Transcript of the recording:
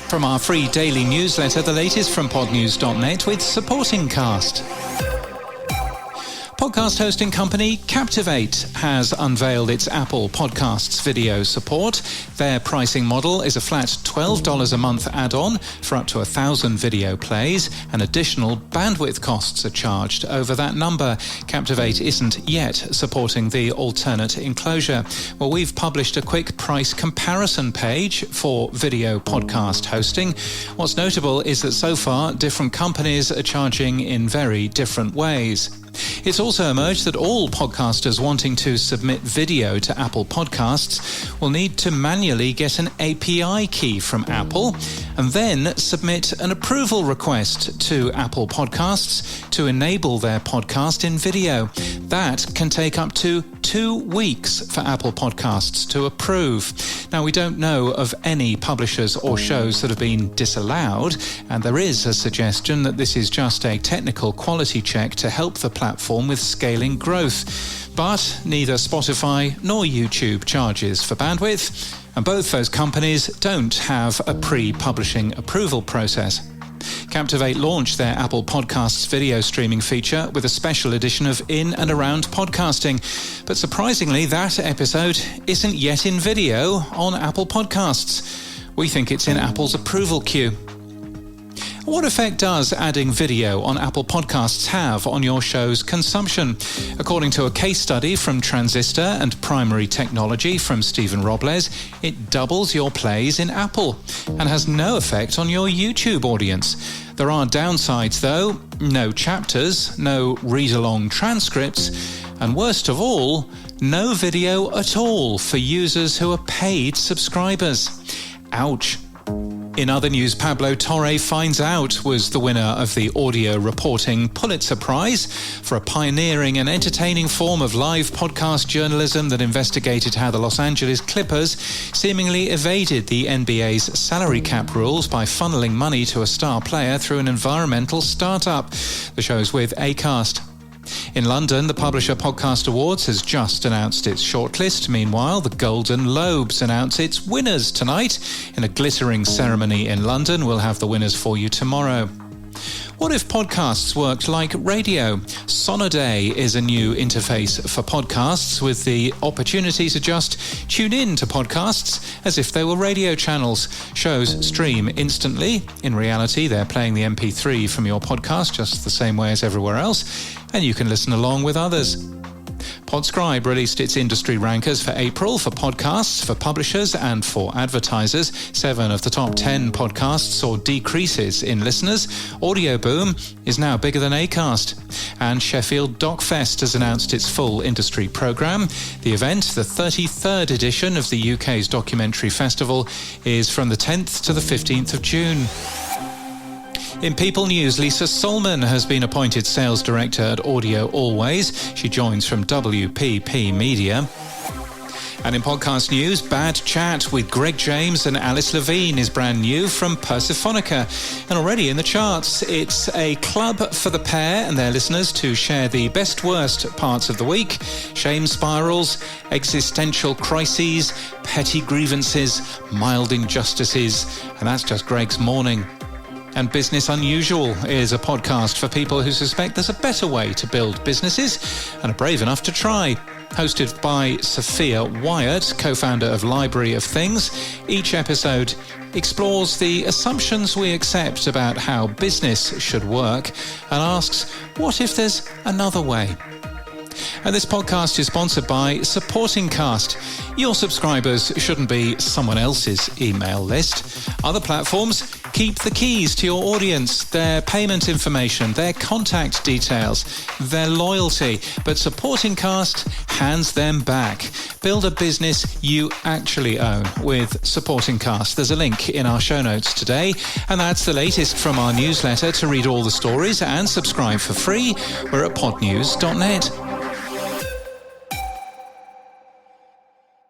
From our free daily newsletter, the latest from podnews.net with Supporting Cast. Podcast hosting company Captivate has unveiled its Apple Podcasts video support. Their pricing model is a flat $12 a month add-on for up to 1,000 video plays, and additional bandwidth costs are charged over that number. Captivate isn't yet supporting the alternate enclosure. Well, we've published a quick price comparison page for video podcast hosting. What's notable is that so far, different companies are charging in very different ways. It's also emerged that all podcasters wanting to submit video to Apple Podcasts will need to manually get an API key from Apple and then submit an approval request to Apple Podcasts to enable their podcast in video. That can take up to 2 weeks for Apple Podcasts to approve. Now, we don't know of any publishers or shows that have been disallowed, and there is a suggestion that this is just a technical quality check to help the platform with scaling growth. But neither Spotify nor YouTube charges for bandwidth, and both those companies don't have a pre-publishing approval process. Captivate launched their Apple Podcasts video streaming feature with a special edition of In and Around Podcasting. But surprisingly, that episode isn't yet in video on Apple Podcasts. We think it's in Apple's approval queue. What effect does adding video on Apple Podcasts have on your show's consumption? According to a case study from Transistor and Primary Technology from Stephen Robles, it doubles your plays in Apple and has no effect on your YouTube audience. There are downsides though: no chapters, no read-along transcripts, and worst of all, no video at all for users who are paid subscribers. Ouch. In other news, Pablo Torre Finds Out was the winner of the Audio Reporting Pulitzer Prize for a pioneering and entertaining form of live podcast journalism that investigated how the Los Angeles Clippers seemingly evaded the NBA's salary cap rules by funneling money to a star player through an environmental startup. The show's with Acast. In London, the Publisher Podcast Awards has just announced its shortlist. Meanwhile, the Golden Lobes announce its winners tonight. In a glittering ceremony in London, we'll have the winners for you tomorrow. What if podcasts worked like radio? Sonoday is a new interface for podcasts with the opportunity to just tune in to podcasts as if they were radio channels. Shows stream instantly. In reality, they're playing the MP3 from your podcast just the same way as everywhere else, and you can listen along with others. Podscribe released its industry rankers for April for podcasts, for publishers and for advertisers. 7 of the top 10 podcasts saw decreases in listeners. Audio Boom is now bigger than Acast. And Sheffield DocFest has announced its full industry programme. The event, the 33rd edition of the UK's documentary festival, is from the 10th to the 15th of June. In People News, Lisa Solman has been appointed Sales Director at Audio Always. She joins from WPP Media. And in podcast news, Bad Chat with Greg James and Alice Levine is brand new from Persephonica. And already in the charts, it's a club for the pair and their listeners to share the best-worst parts of the week: shame spirals, existential crises, petty grievances, mild injustices. And that's just Greg's morning. And Business Unusual is a podcast for people who suspect there's a better way to build businesses and are brave enough to try. Hosted by Sophia Wyatt, co-founder of Library of Things, each episode explores the assumptions we accept about how business should work and asks, what if there's another way? And this podcast is sponsored by Supporting Cast. Your subscribers shouldn't be someone else's email list. Other platforms keep the keys to your audience, their payment information, their contact details, their loyalty. But Supporting Cast hands them back. Build a business you actually own with Supporting Cast. There's a link in our show notes today. And that's the latest from our newsletter. To read all the stories and subscribe for free, we're at podnews.net.